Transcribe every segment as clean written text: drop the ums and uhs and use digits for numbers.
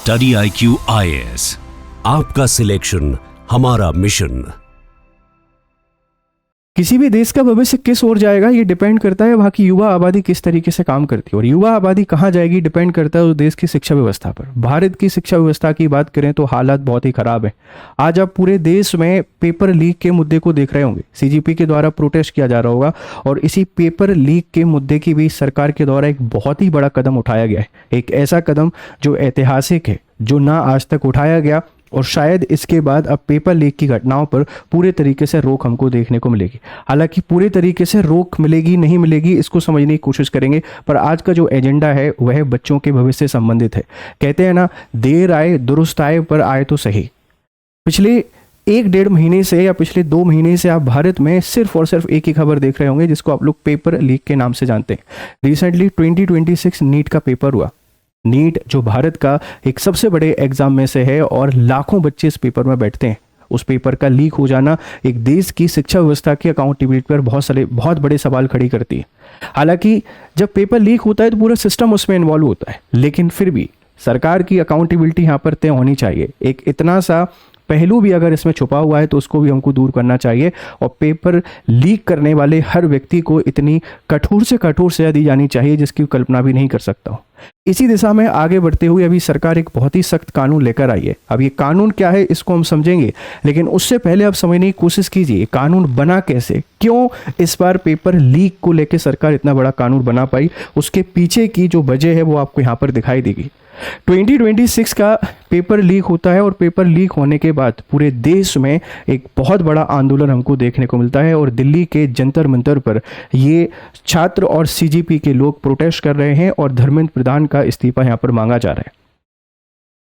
Study IQ IAS, आपका selection हमारा mission. किसी भी देश का भविष्य किस ओर जाएगा ये डिपेंड करता है वहाँ की युवा आबादी किस तरीके से काम करती है, और युवा आबादी कहाँ जाएगी डिपेंड करता है उस देश की शिक्षा व्यवस्था पर। भारत की शिक्षा व्यवस्था की बात करें तो हालात बहुत ही खराब है। आज आप पूरे देश में पेपर लीक के मुद्दे को देख रहे होंगे, CGP के द्वारा प्रोटेस्ट किया जा रहा होगा, और इसी पेपर लीक के मुद्दे की भी सरकार के द्वारा एक बहुत ही बड़ा कदम उठाया गया है। एक ऐसा कदम जो ऐतिहासिक है, जो ना आज तक उठाया गया, और शायद इसके बाद अब पेपर लीक की घटनाओं पर पूरे तरीके से रोक हमको देखने को मिलेगी। हालांकि पूरे तरीके से रोक मिलेगी नहीं मिलेगी इसको समझने की कोशिश करेंगे, पर आज का जो एजेंडा है वह बच्चों के भविष्य से संबंधित है। कहते हैं ना, देर आए दुरुस्त आए, पर आए तो सही। पिछले 1-1.5 महीने से या पिछले 2 महीने से आप भारत में सिर्फ और सिर्फ एक ही खबर देख रहे होंगे जिसको आप लोग पेपर लीक के नाम से जानते हैं। रिसेंटली 2026 नीट का पेपर हुआ। नीट जो भारत का एक सबसे बड़े एग्जाम में से है और लाखों बच्चे इस पेपर में बैठते हैं। उस पेपर का लीक हो जाना एक देश की शिक्षा व्यवस्था की अकाउंटेबिलिटी पर बहुत बड़े सवाल खड़ी करती है। हालांकि जब पेपर लीक होता है तो पूरा सिस्टम उसमें इन्वॉल्व होता है, लेकिन फिर भी सरकार की अकाउंटेबिलिटी यहाँ पर तय होनी चाहिए। एक इतना सा पहलू भी अगर इसमें छुपा हुआ है तो उसको भी हमको दूर करना चाहिए, और पेपर लीक करने वाले हर व्यक्ति को इतनी कठोर से कठोर सजा दी जानी चाहिए जिसकी कल्पना भी नहीं कर सकता हूँ। इसी दिशा में आगे बढ़ते हुए अभी सरकार एक बहुत ही सख्त कानून लेकर आई है। अब ये कानून क्या है इसको हम समझेंगे, लेकिन उससे पहले आप समझने की कोशिश कीजिए कानून बना कैसे, क्यों इस बार पेपर लीक को लेकर सरकार इतना बड़ा कानून बना पाई, उसके पीछे की जो वजह है वो आपको यहाँ पर दिखाई देगी। 2026 का पेपर लीक होता है, और पेपर लीक होने के बाद पूरे देश में एक बहुत बड़ा आंदोलन हमको देखने को मिलता है, और दिल्ली के जंतर मंतर पर ये छात्र और CGP के लोग प्रोटेस्ट कर रहे हैं, और धर्मेंद्र प्रधान का इस्तीफा यहाँ पर मांगा जा रहा है।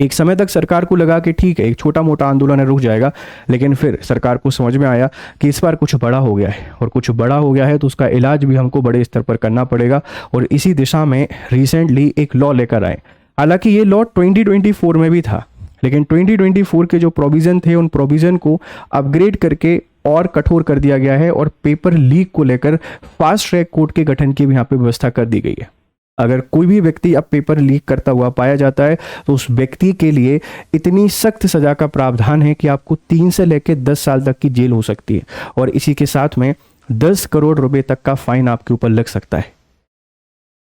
एक समय तक सरकार को लगा कि ठीक है, एक छोटा मोटा आंदोलन है, रुक जाएगा, लेकिन फिर सरकार को समझ में आया कि इस बार कुछ बड़ा हो गया है, और कुछ बड़ा हो गया है तो उसका इलाज भी हमको बड़े स्तर पर करना पड़ेगा, और इसी दिशा में रिसेंटली एक लॉ लेकर आए। हालांकि ये लॉ 2024 में भी था, लेकिन 2024 के जो प्रोविज़न थे उन प्रोविज़न को अपग्रेड करके और कठोर कर दिया गया है, और पेपर लीक को लेकर फास्ट ट्रैक कोर्ट के गठन की भी यहाँ पे व्यवस्था कर दी गई है। अगर कोई भी व्यक्ति अब पेपर लीक करता हुआ पाया जाता है तो उस व्यक्ति के लिए इतनी सख्त सजा का प्रावधान है कि आपको 3 से लेकर 10 साल तक की जेल हो सकती है, और इसी के साथ में 10 करोड़ रुपए तक का फाइन आपके ऊपर लग सकता है।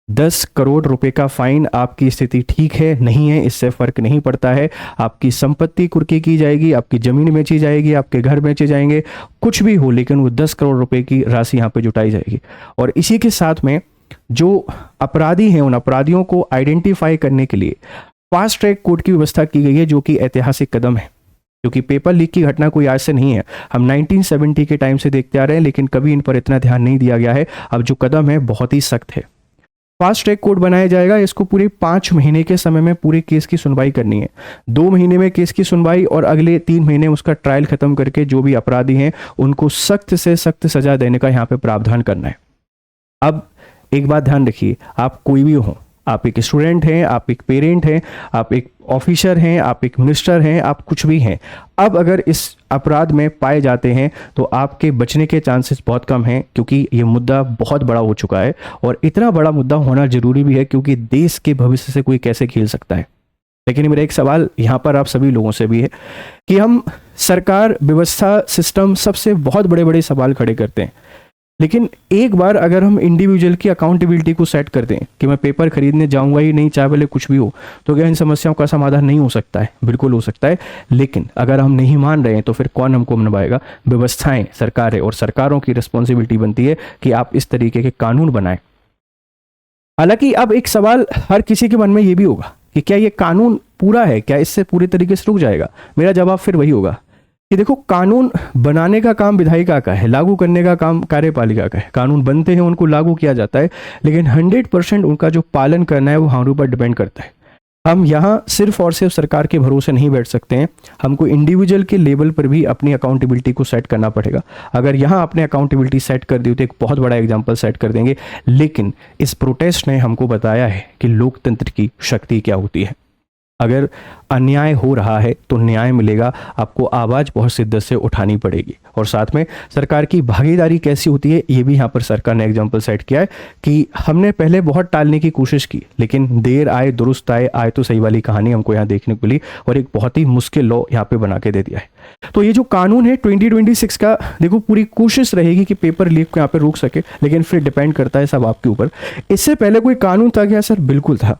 10 करोड़ रुपए का फाइन। आपकी स्थिति ठीक है नहीं है इससे फर्क नहीं पड़ता है, आपकी संपत्ति कुर्की की जाएगी, आपकी जमीन बेची जाएगी, आपके घर बेचे जाएंगे, कुछ भी हो, लेकिन वो 10 करोड़ रुपए की राशि यहाँ पे जुटाई जाएगी। और इसी के साथ में जो अपराधी हैं उन अपराधियों को आइडेंटिफाई करने के लिए फास्ट ट्रैक कोर्ट की व्यवस्था की गई है, जो कि ऐतिहासिक कदम है, क्योंकि पेपर लीक की घटना कोई आज से नहीं है। हम 1970 के टाइम से देखते आ रहे हैं, लेकिन कभी इन पर इतना ध्यान नहीं दिया गया है। अब जो कदम है बहुत ही सख्त है। फास्ट ट्रैक कोर्ट बनाया जाएगा, इसको पूरे 5 महीने के समय में पूरे केस की सुनवाई करनी है। 2 महीने में केस की सुनवाई, और अगले 3 महीने उसका ट्रायल खत्म करके जो भी अपराधी हैं उनको सख्त से सख्त सजा देने का यहाँ पे प्रावधान करना है। अब एक बात ध्यान रखिए, आप कोई भी हो, आप एक स्टूडेंट हैं, आप एक पेरेंट हैं, आप एक ऑफिसर हैं, आप एक मिनिस्टर हैं, आप कुछ भी हैं, अब अगर इस अपराध में पाए जाते हैं तो आपके बचने के चांसेस बहुत कम हैं, क्योंकि ये मुद्दा बहुत बड़ा हो चुका है, और इतना बड़ा मुद्दा होना जरूरी भी है क्योंकि देश के भविष्य से कोई कैसे खेल सकता है। लेकिन मेरा एक सवाल यहाँ पर आप सभी लोगों से भी है कि हम सरकार, व्यवस्था, सिस्टम, सबसे बहुत बड़े बड़े सवाल खड़े करते हैं, लेकिन एक बार अगर हम इंडिविजुअल की अकाउंटेबिलिटी को सेट कर दें कि मैं पेपर खरीदने जाऊंगा ही नहीं, चाहे भले कुछ भी हो, तो क्या इन समस्याओं का समाधान नहीं हो सकता है? बिल्कुल हो सकता है। लेकिन अगर हम नहीं मान रहे हैं तो फिर कौन हमको मनवाएगा? व्यवस्थाएं, सरकारें, और सरकारों की रिस्पॉन्सिबिलिटी बनती है कि आप इस तरीके के कानून बनाएं। हालांकि अब एक सवाल हर किसी के मन में ये भी होगा कि क्या ये कानून पूरा है, क्या इससे पूरी तरीके से रुक जाएगा? मेरा जवाब फिर वही होगा कि देखो, कानून बनाने का काम विधायिका का है, लागू करने का काम कार्यपालिका का है। कानून बनते हैं, उनको लागू किया जाता है, लेकिन 100% उनका जो पालन करना है वो हमारे ऊपर डिपेंड करता है। हम यहाँ सिर्फ और सिर्फ सरकार के भरोसे नहीं बैठ सकते हैं, हमको इंडिविजुअल के लेवल पर भी अपनी अकाउंटेबिलिटी को सेट करना पड़ेगा। अगर यहाँ अपने अकाउंटेबिलिटी सेट कर दी तो एक बहुत बड़ा एग्जाम्पल सेट कर देंगे। लेकिन इस प्रोटेस्ट ने हमको बताया है कि लोकतंत्र की शक्ति क्या होती है। अगर अन्याय हो रहा है तो न्याय मिलेगा, आपको आवाज़ बहुत शिद्दत से उठानी पड़ेगी। और साथ में सरकार की भागीदारी कैसी होती है ये भी यहाँ पर सरकार ने एग्जाम्पल सेट किया है कि हमने पहले बहुत टालने की कोशिश की, लेकिन देर आए दुरुस्त आए तो सही वाली कहानी हमको यहाँ देखने को मिली और एक बहुत ही मुश्किल लॉ यहाँ पे बना के दे दिया है। तो ये जो कानून है 2026 का, देखो पूरी कोशिश रहेगी कि पेपर लीक को यहाँ पे रोक सके, लेकिन फिर डिपेंड करता है सब आपके ऊपर। इससे पहले कोई कानून था क्या सर? बिल्कुल था।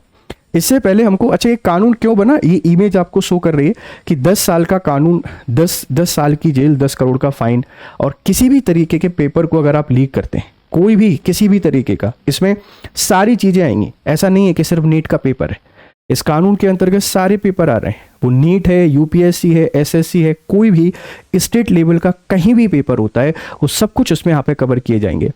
इससे पहले हमको, अच्छा ये कानून क्यों बना, ये इमेज आपको शो कर रही है कि 10 साल का कानून, 10 साल की जेल, 10 करोड़ का फाइन, और किसी भी तरीके के पेपर को अगर आप लीक करते हैं, कोई भी किसी भी तरीके का, इसमें सारी चीज़ें आएंगी। ऐसा नहीं है कि सिर्फ नीट का पेपर है, इस कानून के अंतर्गत सारे पेपर आ रहे हैं। वो नीट है, यूपीएससी है, एसएससी है, कोई भी स्टेट लेवल का कहीं भी पेपर होता है, वो सब कुछ उसमें यहाँ पे कवर किए जाएंगे।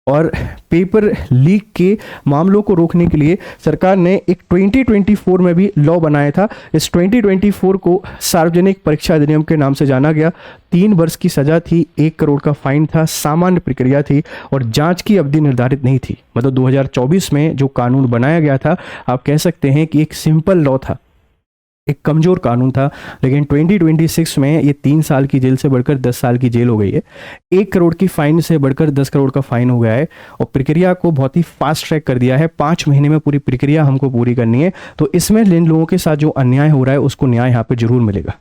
और पेपर लीक के मामलों को रोकने के लिए सरकार ने एक 2024 में भी लॉ बनाया था। इस 2024 को सार्वजनिक परीक्षा अधिनियम के नाम से जाना गया। 3 वर्ष की सजा थी, 1 करोड़ का फाइन था, सामान्य प्रक्रिया थी और जांच की अवधि निर्धारित नहीं थी। मतलब 2024 में जो कानून बनाया गया था, आप कह सकते हैं कि एक सिंपल लॉ था, एक कमज़ोर कानून था। लेकिन 2026 में ये 3 साल की जेल से बढ़कर 10 साल की जेल हो गई है, 1 करोड़ की फाइन से बढ़कर 10 करोड़ का फाइन हो गया है और प्रक्रिया को बहुत ही फास्ट ट्रैक कर दिया है। 5 महीने में पूरी प्रक्रिया हमको पूरी करनी है। तो इसमें जिन लोगों के साथ जो अन्याय हो रहा है उसको न्याय यहाँ पे जरूर मिलेगा।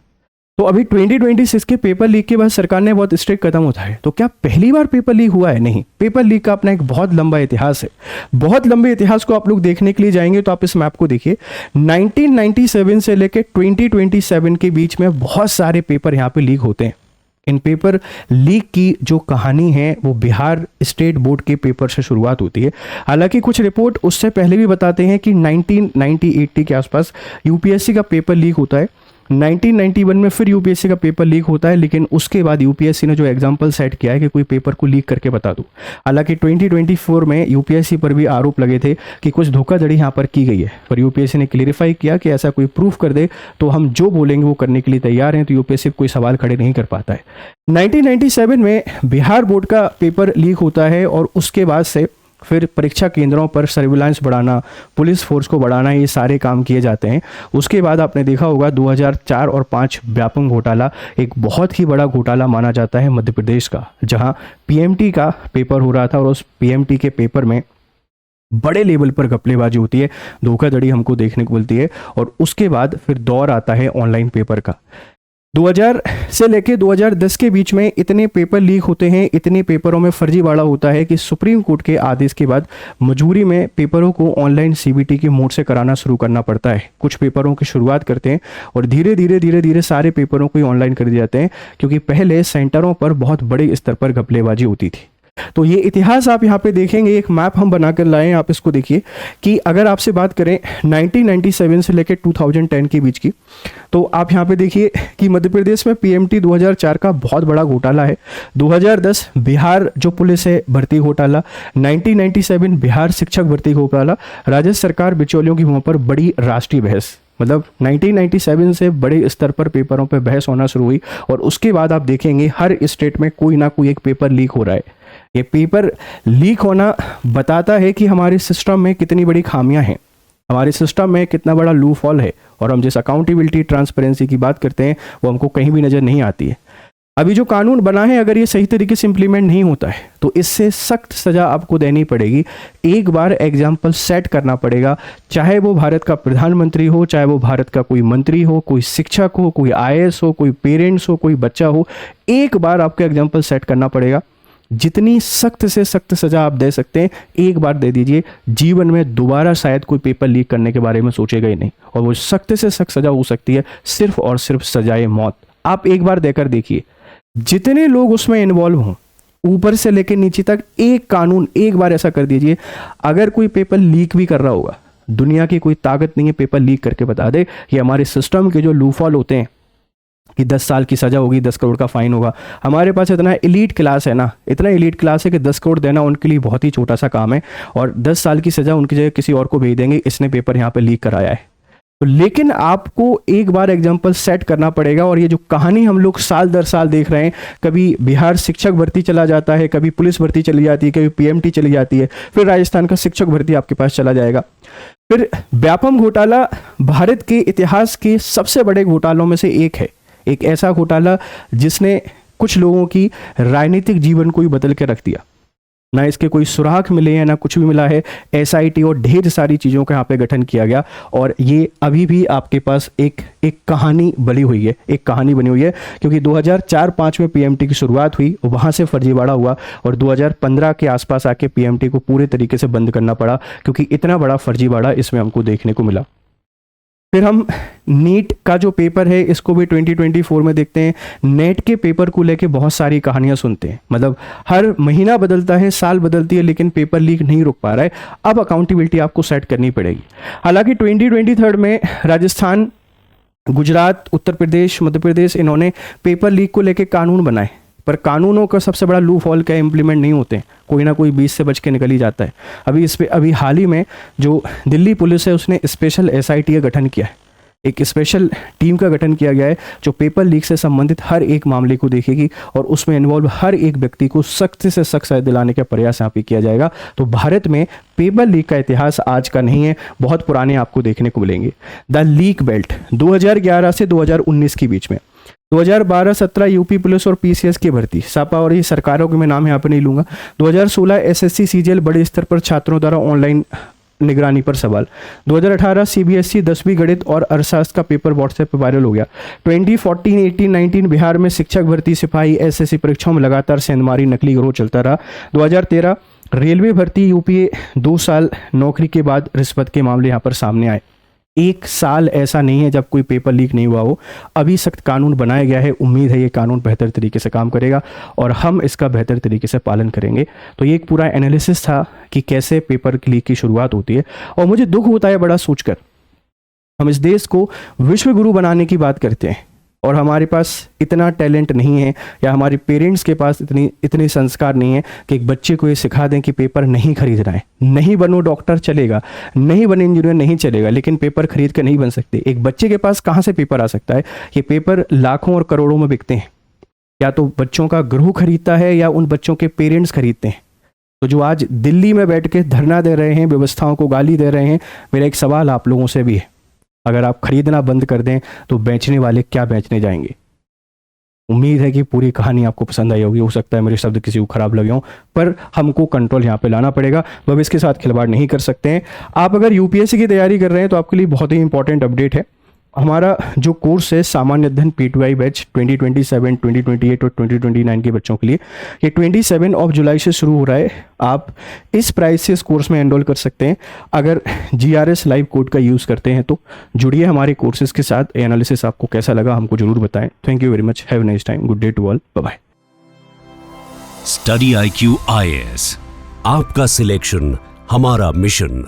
तो अभी 2026 के पेपर लीक के बाद सरकार ने बहुत स्ट्रिक्ट कदम उठाए। तो क्या पहली बार पेपर लीक हुआ है? नहीं, पेपर लीक का अपना एक बहुत लंबा इतिहास है। बहुत लंबे इतिहास को आप लोग देखने के लिए जाएंगे तो आप इस मैप को देखिए, 1997 से लेकर 2027 के बीच में बहुत सारे पेपर यहाँ पे लीक होते हैं। इन पेपर लीक की जो कहानी है वो बिहार स्टेट बोर्ड के पेपर से शुरुआत होती है। हालांकि कुछ रिपोर्ट उससे पहले भी बताते हैं कि 1980 के आसपास यूपीएससी का पेपर लीक होता है। 1991 में फिर यूपीएससी का पेपर लीक होता है, लेकिन उसके बाद यूपीएससी ने जो एग्जाम्पल सेट किया है कि कोई पेपर को लीक करके बता दो। हालांकि 2024 में यूपीएससी पर भी आरोप लगे थे कि कुछ धोखाधड़ी यहाँ पर की गई है, पर यूपीएससी ने क्लियरिफाई किया कि ऐसा कोई प्रूफ कर दे तो हम जो बोलेंगे वो करने के लिए तैयार हैं। तो यूपीएससी कोई सवाल खड़े नहीं कर पाता है। 1997 में बिहार बोर्ड का पेपर लीक होता है और उसके बाद से फिर परीक्षा केंद्रों पर सर्विलांस बढ़ाना, पुलिस फोर्स को बढ़ाना, ये सारे काम किए जाते हैं। उसके बाद आपने देखा होगा 2004 और 5 व्यापम घोटाला एक बहुत ही बड़ा घोटाला माना जाता है मध्य प्रदेश का, जहां पीएमटी का पेपर हो रहा था और उस पीएमटी के पेपर में बड़े लेवल पर घपलेबाजी होती है, धोखाधड़ी हमको देखने को मिलती है। और उसके बाद फिर दौर आता है ऑनलाइन पेपर का। 2000 से लेके 2010 के बीच में इतने पेपर लीक होते हैं, इतने पेपरों में फर्जीवाड़ा होता है कि सुप्रीम कोर्ट के आदेश के बाद मजबूरी में पेपरों को ऑनलाइन सीबीटी के मोड से कराना शुरू करना पड़ता है। कुछ पेपरों की शुरुआत करते हैं और धीरे धीरे सारे पेपरों को ही ऑनलाइन कर दिए जाते हैं, क्योंकि पहले सेंटरों पर बहुत बड़े स्तर पर घपलेबाजी होती थी। तो ये इतिहास आप यहाँ पे देखेंगे, एक मैप हम बनाकर लाए हैं, आप इसको देखिए कि अगर आपसे बात करें 1997 से लेकर 2010 के बीच की, तो आप यहाँ पे देखिए कि मध्य प्रदेश में पीएमटी 2004 का बहुत बड़ा घोटाला है। 2010 बिहार जो पुलिस है भर्ती घोटाला, 1997 बिहार शिक्षक भर्ती घोटाला, राज्य सरकार बिचौलियों की वहाँ पर बड़ी राष्ट्रीय बहस। मतलब 1997 से बड़े स्तर पर पेपरों पर बहस होना शुरू हुई और उसके बाद आप देखेंगे हर स्टेट में कोई ना कोई एक पेपर लीक हो रहा है। ये पेपर लीक होना बताता है कि हमारे सिस्टम में कितनी बड़ी खामियां हैं, हमारे सिस्टम में कितना बड़ा लूप हॉल है, और हम जिस अकाउंटेबिलिटी ट्रांसपेरेंसी की बात करते हैं वो हमको कहीं भी नज़र नहीं आती है। अभी जो कानून बना है, अगर ये सही तरीके से इंप्लीमेंट नहीं होता है तो इससे सख्त सज़ा आपको देनी पड़ेगी। एक बार एग्जाम्पल सेट करना पड़ेगा, चाहे वो भारत का प्रधानमंत्री हो, चाहे वो भारत का कोई मंत्री हो, कोई शिक्षक हो, कोई आईएएस हो, कोई पेरेंट्स हो, कोई बच्चा हो, एक बार आपको एग्जाम्पल सेट करना पड़ेगा। जितनी सख्त से सख्त सज़ा आप दे सकते हैं एक बार दे दीजिए, जीवन में दोबारा शायद कोई पेपर लीक करने के बारे में सोचेगा ही नहीं। और वो सख्त से सख्त सज़ा हो सकती है सिर्फ और सिर्फ सजाए मौत। आप एक बार देकर देखिए, जितने लोग उसमें इन्वॉल्व हों, ऊपर से लेकर नीचे तक, एक कानून एक बार ऐसा कर दीजिए, अगर कोई पेपर लीक भी कर रहा होगा, दुनिया की कोई ताकत नहीं है पेपर लीक करके बता दे। ये हमारे सिस्टम के जो लूफॉल होते हैं कि 10 साल की सज़ा होगी, 10 करोड़ का फाइन होगा, हमारे पास इतना एलीट क्लास है ना, इतना एलीट क्लास है कि 10 करोड़ देना उनके लिए बहुत ही छोटा सा काम है, और 10 साल की सज़ा उनकी जगह किसी और को भेज देंगे, इसने पेपर यहाँ पे लीक कराया है। तो लेकिन आपको एक बार एग्जाम्पल सेट करना पड़ेगा। और ये जो कहानी हम लोग साल दर साल देख रहे हैं, कभी बिहार शिक्षक भर्ती चला जाता है, कभी पुलिस भर्ती चली जाती है, कभी पीएमटी चली जाती है, फिर राजस्थान का शिक्षक भर्ती आपके पास चला जाएगा, फिर व्यापम घोटाला भारत के इतिहास के सबसे बड़े घोटालों में से एक है। एक ऐसा घोटाला जिसने कुछ लोगों की राजनीतिक जीवन को ही बदल के रख दिया। ना इसके कोई सुराग मिले हैं, ना कुछ भी मिला है। एसआईटी और ढेर सारी चीज़ों का यहाँ पे गठन किया गया और ये अभी भी आपके पास एक कहानी बनी हुई है, एक कहानी बनी हुई है, क्योंकि 2004-05 में पीएमटी की शुरुआत हुई, वहाँ से फर्जीवाड़ा हुआ और 2015 के आसपास आके पीएमटी को पूरे तरीके से बंद करना पड़ा, क्योंकि इतना बड़ा फर्जीवाड़ा इसमें हमको देखने को मिला। फिर हम नीट का जो पेपर है इसको भी 2024 में देखते हैं। नेट के पेपर को लेके बहुत सारी कहानियां सुनते हैं, मतलब हर महीना बदलता है, साल बदलती है, लेकिन पेपर लीक नहीं रुक पा रहा है। अब अकाउंटेबिलिटी आपको सेट करनी पड़ेगी। हालांकि 2023 में राजस्थान, गुजरात, उत्तर प्रदेश, मध्य प्रदेश, इन्होंने पेपर लीक को लेके कानून बनाए, पर कानूनों का सबसे बड़ा लूप हॉल क्या इम्प्लीमेंट नहीं होते, कोई ना कोई बीच से बच के निकल ही जाता है। अभी हाल ही में जो दिल्ली पुलिस है उसने स्पेशल एसआईटी का गठन किया है, एक स्पेशल टीम का गठन किया गया है जो पेपर लीक से संबंधित हर एक मामले को देखेगी और उसमें इन्वॉल्व हर एक व्यक्ति को सख्त से सख्त सजा दिलाने का प्रयास यहाँ पे किया जाएगा। तो भारत में पेपर लीक का इतिहास आज का नहीं है, बहुत पुराने आपको देखने को मिलेंगे। द लीक बेल्ट 2011 से 2019 के बीच में, 2012-17 यूपी पुलिस और पीसीएस की भर्ती, सापा और ये सरकारों के मैं नाम यहाँ पे नहीं लूंगा। 2016 एसएससी सीजीएल बड़े स्तर पर छात्रों द्वारा ऑनलाइन निगरानी पर सवाल। 2018 सीबीएसई 10वीं गणित और अर्थशास्त्र का पेपर व्हाट्सएप पर वायरल हो गया। 2014, 18, 19 बिहार में शिक्षक भर्ती, सिपाही, एसएससी परीक्षाओं में लगातार सेंधमारी, नकली गिरोह चलता रहा। 2013 रेलवे भर्ती, यूपीए 2 साल नौकरी के बाद रिश्वत के मामले यहाँ पर सामने आए। एक साल ऐसा नहीं है जब कोई पेपर लीक नहीं हुआ हो। अभी सख्त कानून बनाया गया है, उम्मीद है ये कानून बेहतर तरीके से काम करेगा और हम इसका बेहतर तरीके से पालन करेंगे। तो ये एक पूरा एनालिसिस था कि कैसे पेपर लीक की शुरुआत होती है और मुझे दुख होता है बड़ा सोचकर, हम इस देश को विश्व गुरु बनाने की बात करते हैं और हमारे पास इतना टैलेंट नहीं है या हमारे पेरेंट्स के पास इतने संस्कार नहीं है कि एक बच्चे को ये सिखा दें कि पेपर नहीं खरीदना है। नहीं बनो डॉक्टर चलेगा, नहीं बने इंजीनियर नहीं चलेगा, लेकिन पेपर खरीद कर नहीं बन सकते। एक बच्चे के पास कहाँ से पेपर आ सकता है? ये पेपर लाखों और करोड़ों में बिकते हैं, या तो बच्चों का ग्रुप खरीदता है या उन बच्चों के पेरेंट्स खरीदते हैं। तो जो आज दिल्ली में बैठ के धरना दे रहे हैं, व्यवस्थाओं को गाली दे रहे हैं, मेरा एक सवाल आप लोगों से भी है, अगर आप खरीदना बंद कर दें तो बेचने वाले क्या बेचने जाएंगे? उम्मीद है कि पूरी कहानी आपको पसंद आई होगी। हो सकता है मेरे शब्द किसी को खराब लगे हों, पर हमको कंट्रोल यहाँ पे लाना पड़ेगा। भविष्य के साथ खिलवाड़ नहीं कर सकते हैं। आप अगर यूपीएससी की तैयारी कर रहे हैं तो आपके लिए बहुत ही इंपॉर्टेंट अपडेट है। हमारा जो कोर्स है सामान्य अध्ययन P2I बैच 2027, 2028 और 2029 के बच्चों के लिए, ये 27 जुलाई से शुरू हो रहा है। आप इस प्राइस से इस कोर्स में एनरोल कर सकते हैं अगर GRS लाइव कोड का यूज़ करते हैं। तो जुड़िए हमारे कोर्सेज के साथ। एनालिसिस आपको कैसा लगा हमको जरूर बताएं। Thank you very much, have a nice time, good day to all, bye bye. Study IQ IAS, आपका सिलेक्शन हमारा मिशन।